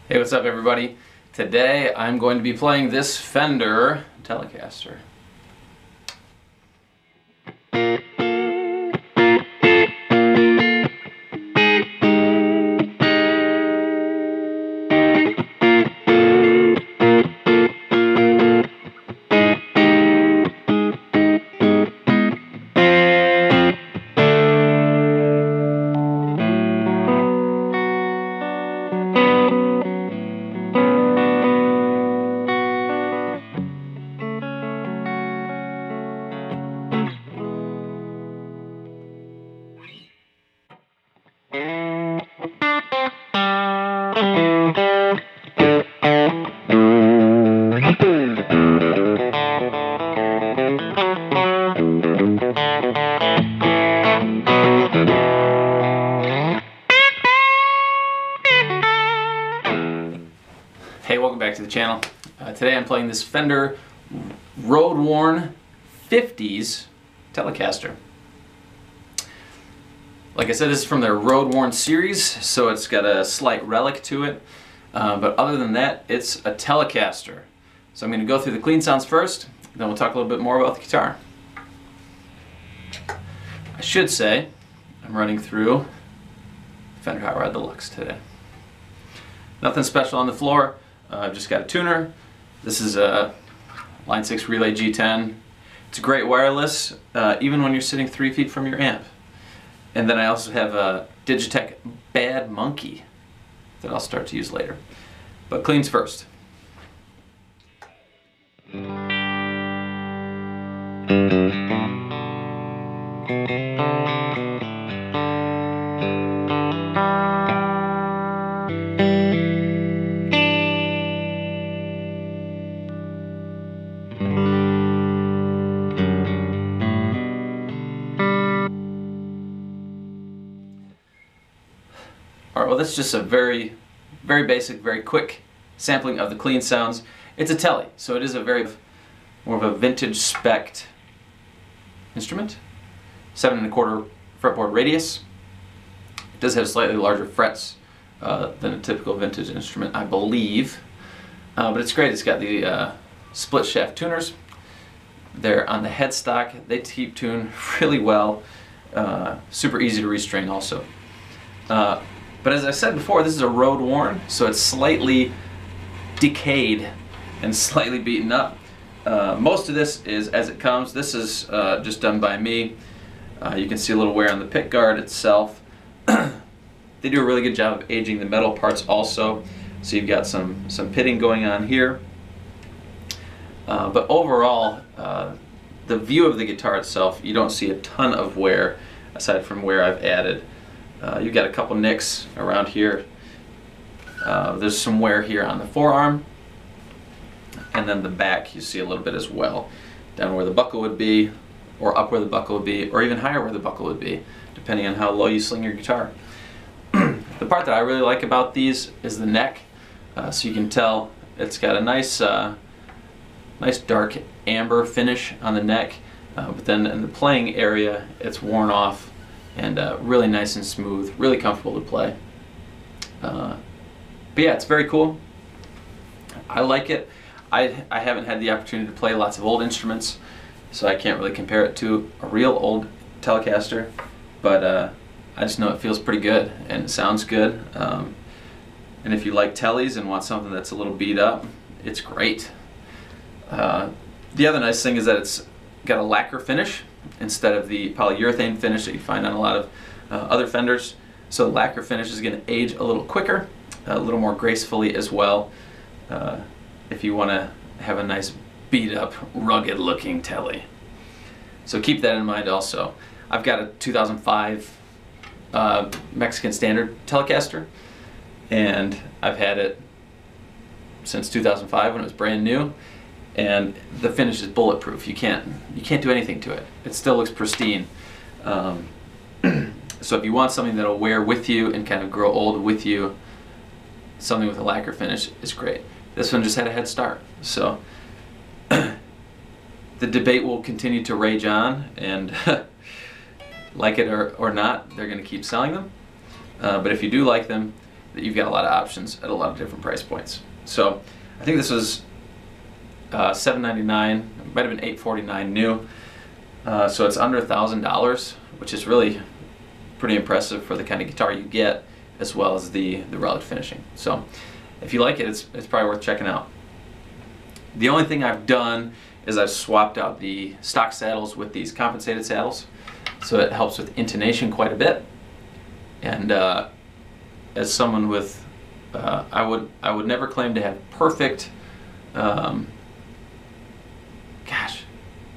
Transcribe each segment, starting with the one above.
Hey, what's up everybody? Today I'm going to be playing this Fender Telecaster. Hey, welcome back to the channel. Today I'm playing this Fender Road Worn 50's Telecaster. Like I said, this is from their Road Worn series, so it's got a slight relic to it. But other than that, it's a Telecaster. So I'm going to go through the clean sounds first, then we'll talk a little bit more about the guitar. I should say I'm running through Fender Hot Rod Deluxe today. Nothing special on the floor. I've just got a tuner. This is a Line 6 Relay G10. It's great wireless, even when you're sitting 3 feet from your amp. And then I also have a Digitech Bad Monkey that I'll start to use later. But cleans first. Alright, well, that's just a very basic, very quick sampling of the clean sounds. It's a Tele, so it is a more of a vintage spec'd instrument. 7 1/4 fretboard radius. It does have slightly larger frets than a typical vintage instrument, I believe. But it's great. It's got the split shaft tuners. They're on the headstock. They keep tune really well. Super easy to restring also. But as I said before, this is a Road Worn, so it's slightly decayed and slightly beaten up. Most of this is as it comes. This is just done by me. You can see a little wear on the pick guard itself. They do a really good job of aging the metal parts also. So you've got some pitting going on here. But overall, the view of the guitar itself, you don't see a ton of wear aside from where I've added. You've got a couple nicks around here. There's some wear here on the forearm, and then the back you see a little bit as well, down where the buckle would be, or up where the buckle would be, or even higher where the buckle would be, depending on how low you sling your guitar. The part that I really like about these is the neck. So you can tell it's got a nice dark amber finish on the neck, but then in the playing area it's worn off and really nice and smooth, really comfortable to play. But yeah, it's very cool. I like it. I haven't had the opportunity to play lots of old instruments, so I can't really compare it to a real old Telecaster, but I just know it feels pretty good and it sounds good. And if you like Teles and want something that's a little beat up, it's great. The other nice thing is that it's got a lacquer finish instead of the polyurethane finish that you find on a lot of other Fenders. So the lacquer finish is going to age a little quicker, a little more gracefully as well, if you want to have a nice beat up, rugged looking Tele. So keep that in mind also. I've got a 2005 Mexican Standard Telecaster, and I've had it since 2005 when it was brand new. And the finish is bulletproof. You can't do anything to it. It still looks pristine. So if you want something that'll wear with you and kind of grow old with you, something with a lacquer finish is great. This one just had a head start. So the debate will continue to rage on, and like it or not, they're going to keep selling them. But if you do like them, that you've got a lot of options at a lot of different price points. So I think this was $799, it might have been $849 new. So it's under $1,000, which is really pretty impressive for the kind of guitar you get, as well as the relic finishing. So if you like it, it's probably worth checking out. The only thing I've done is I've swapped out the stock saddles with these compensated saddles, so it helps with intonation quite a bit. And as someone with, I would never claim to have perfect,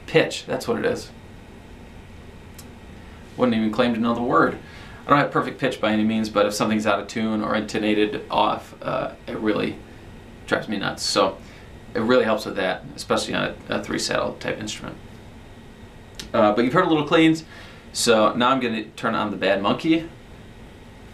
pitch. That's what it is. Wouldn't even claim to know the word. I don't have perfect pitch by any means, but if something's out of tune or intonated off, it really drives me nuts. So it really helps with that, especially on a 3-saddle type instrument. But you've heard a little cleans, so now I'm going to turn on the Bad Monkey.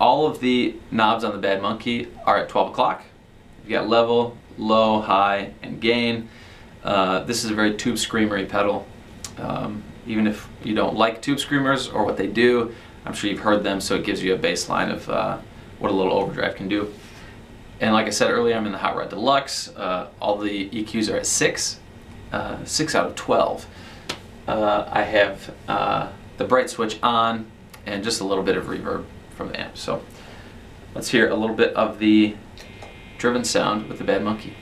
All of the knobs on the Bad Monkey are at 12 o'clock. You've got level, low, high, and gain. This is a very tube screamery pedal. Even if you don't like tube screamers or what they do, I'm sure you've heard them, so it gives you a baseline of what a little overdrive can do. And like I said earlier, I'm in the Hot Rod Deluxe. All the EQs are at 6 out of 12. I have the bright switch on and just a little bit of reverb from the amp. So let's hear a little bit of the driven sound with the Bad Monkey.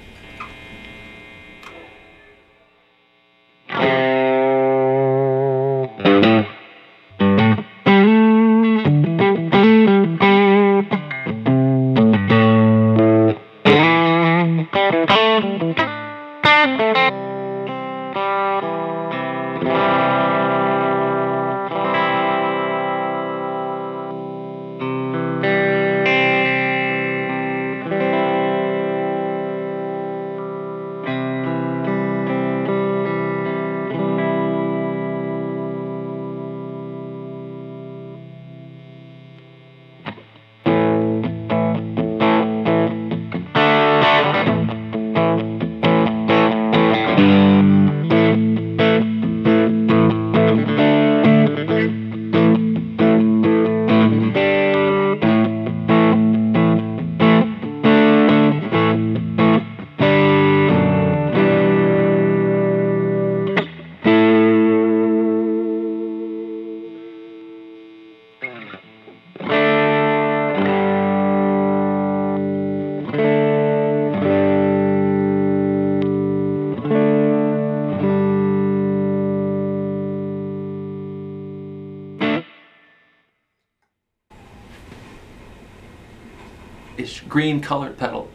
Green colored pedal.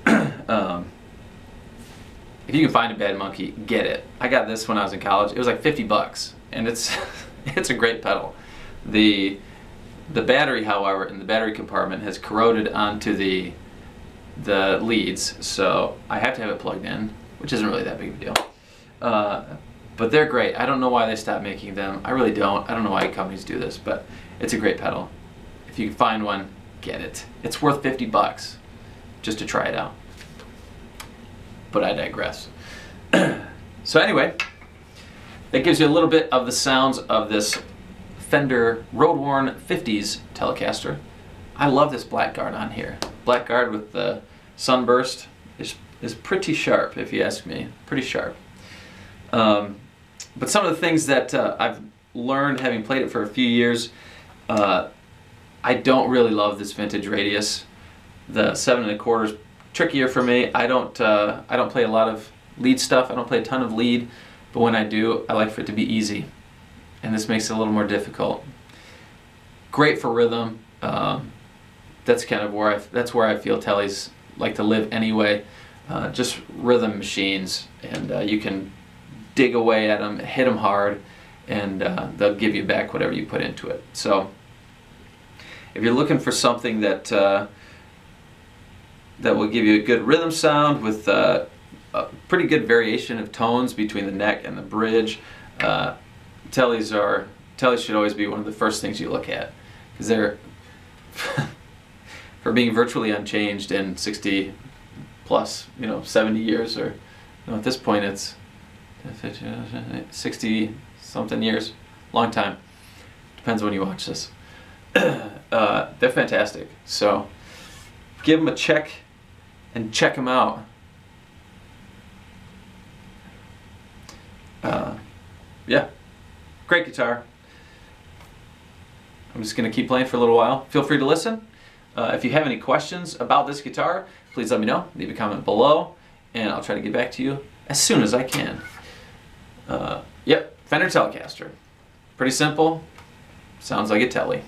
If you can find a Bad Monkey, get it. I got this when I was in college. It was like 50 bucks, and it's it's a great pedal. The battery, however, in the battery compartment has corroded onto the leads, so I have to have it plugged in, which isn't really that big of a deal. But they're great. I don't know why they stopped making them. I really don't. I don't know why companies do this, but it's a great pedal. If you can find one, get it. It's worth 50 bucks just to try it out. But I digress. So anyway, that gives you a little bit of the sounds of this Fender Road Worn 50's Telecaster. I love this blackguard on here. Blackguard with the sunburst is pretty sharp, if you ask me. Pretty sharp. But some of the things that I've learned having played it for a few years, I don't really love this vintage radius. The 7 1/4 is trickier for me. I don't play a lot of lead stuff. I don't play a ton of lead, but when I do, I like for it to be easy, and this makes it a little more difficult. Great for rhythm. That's kind of where I feel Tellies like to live anyway. Just rhythm machines, and you can dig away at them, hit them hard, and they'll give you back whatever you put into it. So if you're looking for something that will give you a good rhythm sound with a pretty good variation of tones between the neck and the bridge, Tellies should always be one of the first things you look at, because they're for being virtually unchanged in 60 plus, 70 years, or at this point it's 60 something years, long time, depends when you watch this. They're fantastic. So give them a check and check them out. Yeah, great guitar. I'm just going to keep playing for a little while. Feel free to listen. If you have any questions about this guitar, please let me know. Leave a comment below, and I'll try to get back to you as soon as I can. Yep, Fender Telecaster. Pretty simple. Sounds like a Tele.